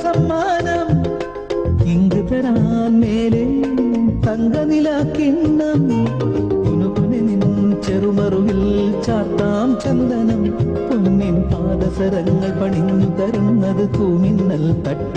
സമ്മാനം ഇങ്ങ് തരാൻ മേലെ തങ്കനിലാക്കിണ്ണം കുനുകുനിൻ ചെറുമറുകിൽ ചാത്താം ചന്ദനം പൊന്നിൻ പാദസരങ്ങൾ പണിഞ്ഞു തരുന്നത് തൂമിന്നൽ തട്ട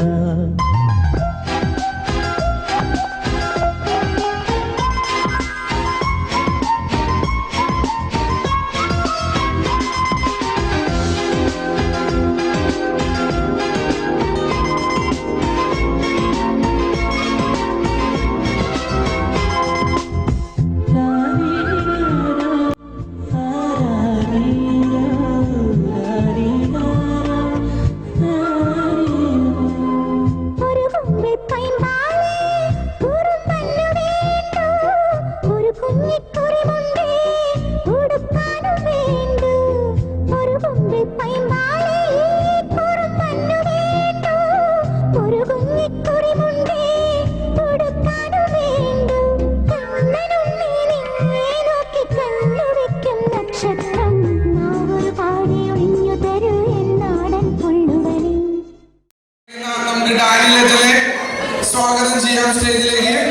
സ്വാഗതം ചെയ്യാം സ്റ്റേജിലേക്ക്.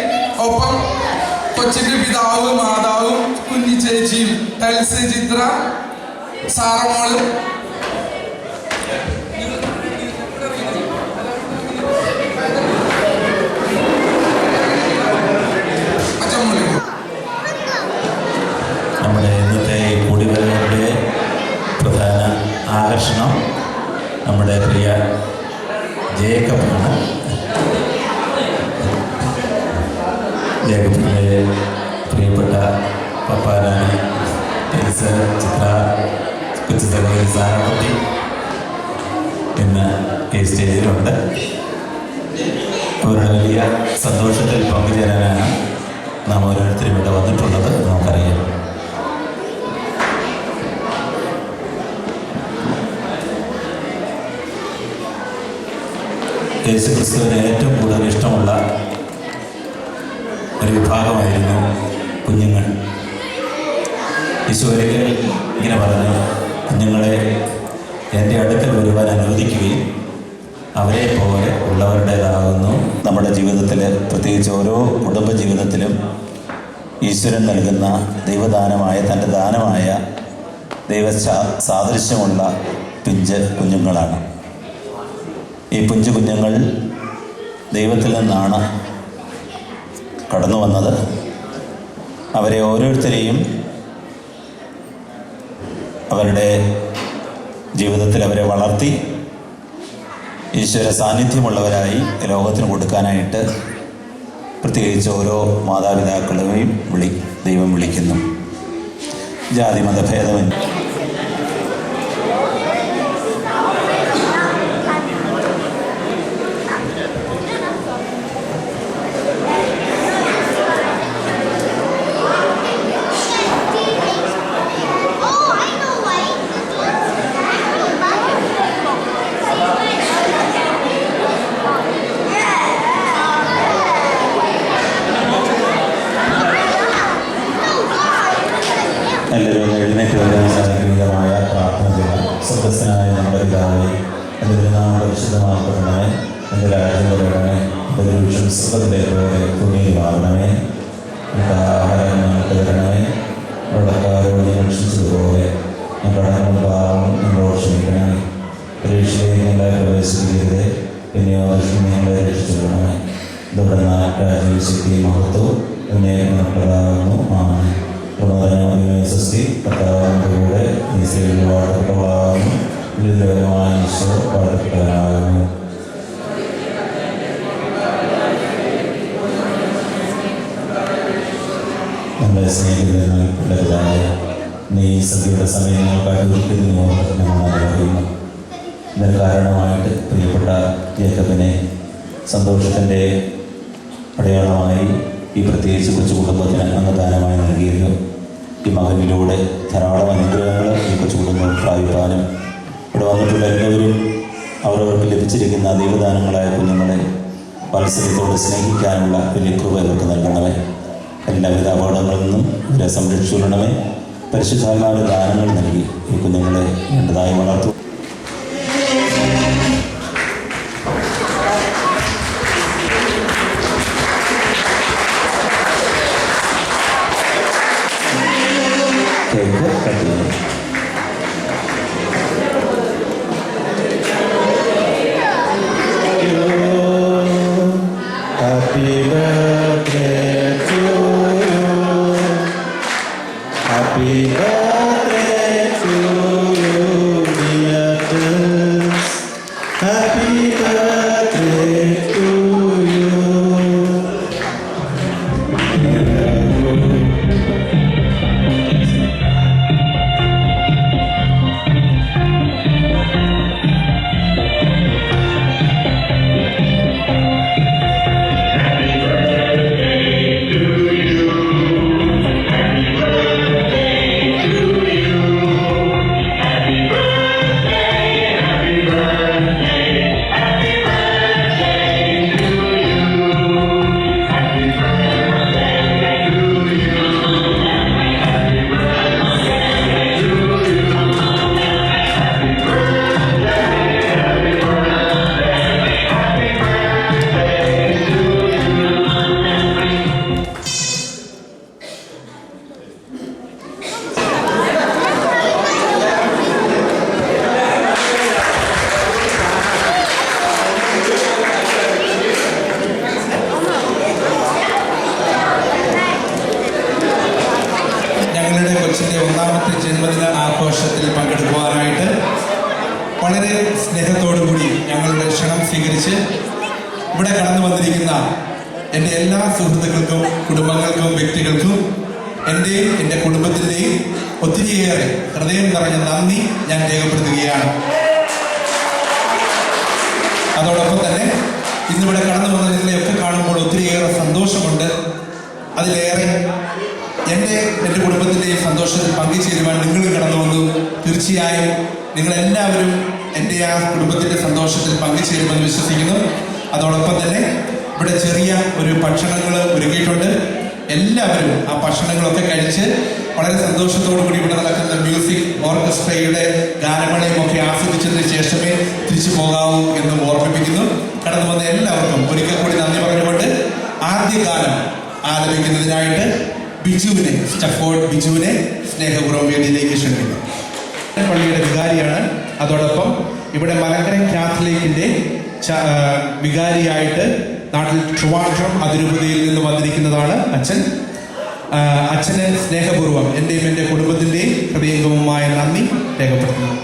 ഒപ്പം കൊച്ചിന്റെ പിതാവും മാതാവും കുഞ്ഞി ചേച്ചിയും ടൈൽസ് ചിത്ര സാറമോളും നമ്മുടെ ഇന്നത്തെ കൂടിവരവിൻ്റെ പ്രധാന ആകർഷണം നമ്മുടെ പ്രിയ ജേക്കബാണ്. ജേക്കബിൻ്റെ പ്രിയപ്പെട്ട പപ്പാരാണി ടൈൽസ് ചിത്ര കൊച്ചു സഹോദരി സാറക്കുട്ടി ഇന്ന് ഈ സ്റ്റേജിലുണ്ട്. അവരുടെ വലിയ സന്തോഷത്തിൽ പങ്കുചേരാനാണ് നാം ഓരോരുത്തരും ഇവിടെ വന്നിട്ടുള്ളത്. നമുക്കറിയാം. യേശുക്രിസ്തുവിന് ഏറ്റവും കൂടുതൽ ഇഷ്ടമുള്ള ഒരു വിഭാഗമായിരുന്നു കുഞ്ഞുങ്ങൾ. ഈശോയിൽ ഇങ്ങനെ പറഞ്ഞു, കുഞ്ഞുങ്ങളെ എൻ്റെ അടുക്കൽ വരുവാൻ അനുവദിക്കുകയും അവരെ പോലെ ഉള്ളവരുടേതാകുന്നു. നമ്മുടെ ജീവിതത്തിൽ, പ്രത്യേകിച്ച് ഓരോ കുടുംബ ജീവിതത്തിലും ഈശ്വരൻ നൽകുന്ന ദൈവദാനമായ, തൻ്റെ ദാനമായ ദൈവ സാദൃശ്യമുള്ള പിഞ്ച് കുഞ്ഞുങ്ങളാണ്. ഈ പിഞ്ചു കുഞ്ഞുങ്ങൾ ദൈവത്തിൽ നിന്നാണ് കടന്നു വന്നത്. അവരെ ഓരോരുത്തരെയും അവരുടെ ജീവിതത്തിൽ അവരെ വളർത്തി ഈശ്വര സാന്നിധ്യമുള്ളവരായി ലോകത്തിന് കൊടുക്കാനായിട്ട് പ്രത്യേകിച്ച് ഓരോ മാതാപിതാക്കളെയും ദൈവം വിളിക്കുന്നു. ജാതി മതഭേദമന്യേ എല്ലാവരും എഴുന്നേറ്റ് വരാൻ സാധിക്കുന്നതുമായ പ്രാർത്ഥന ചെയ്യാം. സ്വർഗ്ഗസ്ഥനായ നമ്മുടെ പിതാവേ, എൻ്റെ തിരുനാമം പരിശുദ്ധമാക്കണമേ, എൻ്റെ രാജ്യം വരണമേ, എൻ്റെ തിരുവിഷ്ടം സ്വർഗ്ഗത്തിലെ പോലെ ഭൂമിയിലുമാകണമേ. എൻ്റെ ആഹാരം ഞങ്ങൾക്ക് തരണമേ, കടക്കാരോട് ഞങ്ങൾ ക്ഷമിച്ചതുപോലെ ഞങ്ങളുടെ പാപം ഞങ്ങളോട് ക്ഷമിക്കണമേ. പരീക്ഷയിലേക്ക് ഞങ്ങളെ പ്രവേശിക്കരുതേ, പിന്നെയോ ഞങ്ങളെ രക്ഷിച്ചുകൊള്ളണമേ. ഇതോടെ രാജ്യം ശക്തി മഹത്വം എന്നെ നമുക്കുള്ളതാകുന്നു. ആമേൻ. സ്വസ്തി കർത്താവിലൂടെ ഈ സേവയിൽ വാഴ്ത്തപ്പെട്ടവളാകുന്നു. ഗുരുതരമായ ഈശോ വാഴ്ത്തപ്പെട്ടവനാകുന്നു. നമ്മളെ സ്നേഹിതനായ നീ സന്ധ്യയുടെ സമയങ്ങൾക്കായിട്ട് ഒരിക്കലും ഞങ്ങൾ അറിയുന്നു. ഇതിന് കാരണമായിട്ട് പ്രിയപ്പെട്ട ജേക്കബിനെ സന്തോഷത്തിൻ്റെ അടയാളമായി ഈ പ്രത്യേകിച്ച് കൊച്ചു കുടുംബത്തിന് അംഗദാനമായി നൽകിയിരുന്നു. ഈ മകനിലൂടെ ധാരാളം അനുഗ്രഹങ്ങൾ ഈ കൊച്ചു കുടുംബം പ്രാപിക്കാനും ഇവിടെ വന്നിട്ടുള്ള എല്ലാവരും അവരവർക്ക് ലഭിച്ചിരിക്കുന്ന ദൈവദാനങ്ങളായ കുഞ്ഞുങ്ങളെ വാത്സല്യത്തോടെ സ്നേഹിക്കാനുള്ള വലിയ കൃപ ഇവർക്ക് നൽകണമേ. എല്ലാവിധ അപകടങ്ങളിൽ നിന്നും ഇവരെ സംരക്ഷിക്കണമേ. പരിശുദ്ധാത്മാവിന്റെ ദാനങ്ങൾ നൽകി ഈ കുഞ്ഞുങ്ങളെ വേണ്ടതായി വളർത്തും. കേക്ക് കട്ട് ചെയ്യുന്നു. Happy birthday to you. Happy birthday to you, dear Chris. Happy birthday to you. കൊച്ചിൻ്റെ ഒന്നാമത്തെ ജന്മദിന ആഘോഷത്തിൽ പങ്കെടുക്കുവാനായിട്ട് വളരെ സ്നേഹത്തോടുകൂടി ഞങ്ങളുടെ ക്ഷണം സ്വീകരിച്ച് ഇവിടെ കടന്നു വന്നിരിക്കുന്ന എൻ്റെ എല്ലാ സുഹൃത്തുക്കൾക്കും കുടുംബങ്ങൾക്കും വ്യക്തികൾക്കും എൻ്റെയും എൻ്റെ കുടുംബത്തിൻ്റെയും ഒത്തിരിയേറെ ഹൃദയം നിറഞ്ഞ നന്ദി ഞാൻ രേഖപ്പെടുത്തുകയാണ്. അതോടൊപ്പം തന്നെ ഇന്നിവിടെ കടന്നു വന്നതിനെയൊക്കെ കാണുമ്പോൾ ഒത്തിരിയേറെ സന്തോഷമുണ്ട്. അതിലേറെ എൻ്റെ കുടുംബത്തിൻ്റെയും സന്തോഷത്തിൽ പങ്കുചേരുവാൻ നിങ്ങൾ കടന്നു വന്നു. തീർച്ചയായും നിങ്ങളെല്ലാവരും എൻ്റെ ആ കുടുംബത്തിൻ്റെ സന്തോഷത്തിൽ പങ്കുചേരുമെന്ന് വിശ്വസിക്കുന്നു. അതോടൊപ്പം തന്നെ ഇവിടെ ചെറിയ ഒരു ഭക്ഷണങ്ങൾ ഒരുക്കിയിട്ടുണ്ട്. എല്ലാവരും ആ ഭക്ഷണങ്ങളൊക്കെ കഴിച്ച് വളരെ സന്തോഷത്തോടു കൂടി ഇവിടെ നടക്കുന്ന മ്യൂസിക് ഓർക്കസ്ട്രയുടെ ഗാനങ്ങളെയും ഒക്കെ ആസ്വദിച്ചതിന് ശേഷമേ തിരിച്ചു പോകാവൂ എന്ന് ഓർമ്മിപ്പിക്കുന്നു. കടന്നു വന്ന എല്ലാവർക്കും ഒരിക്കൽ കൂടി നന്ദി പറഞ്ഞുകൊണ്ട് ആദ്യ ഗാനം ആലപിക്കുന്നതിനായിട്ട് സ്റ്റഫോർഡ് ബിജുവിനെ സ്നേഹപൂർവ്വം വേദിയിലേക്ക് ക്ഷണിക്കുന്നു. പള്ളിയുടെ വികാരിയാണ്. അതോടൊപ്പം ഇവിടെ മലങ്കര കാത്തലിക്കിന്റെ വികാരിയായിട്ട് നാട്ടിൽ ട്രിവാൻഡ്രം അതിരൂപതയിൽ നിന്ന് വന്നിരിക്കുന്നതാണ് അച്ഛൻ. അച്ഛന് സ്നേഹപൂർവ്വം എൻ്റെയും എൻ്റെ കുടുംബത്തിൻ്റെയും ഹൃദയംഗമമായ നന്ദി രേഖപ്പെടുത്തുന്നു.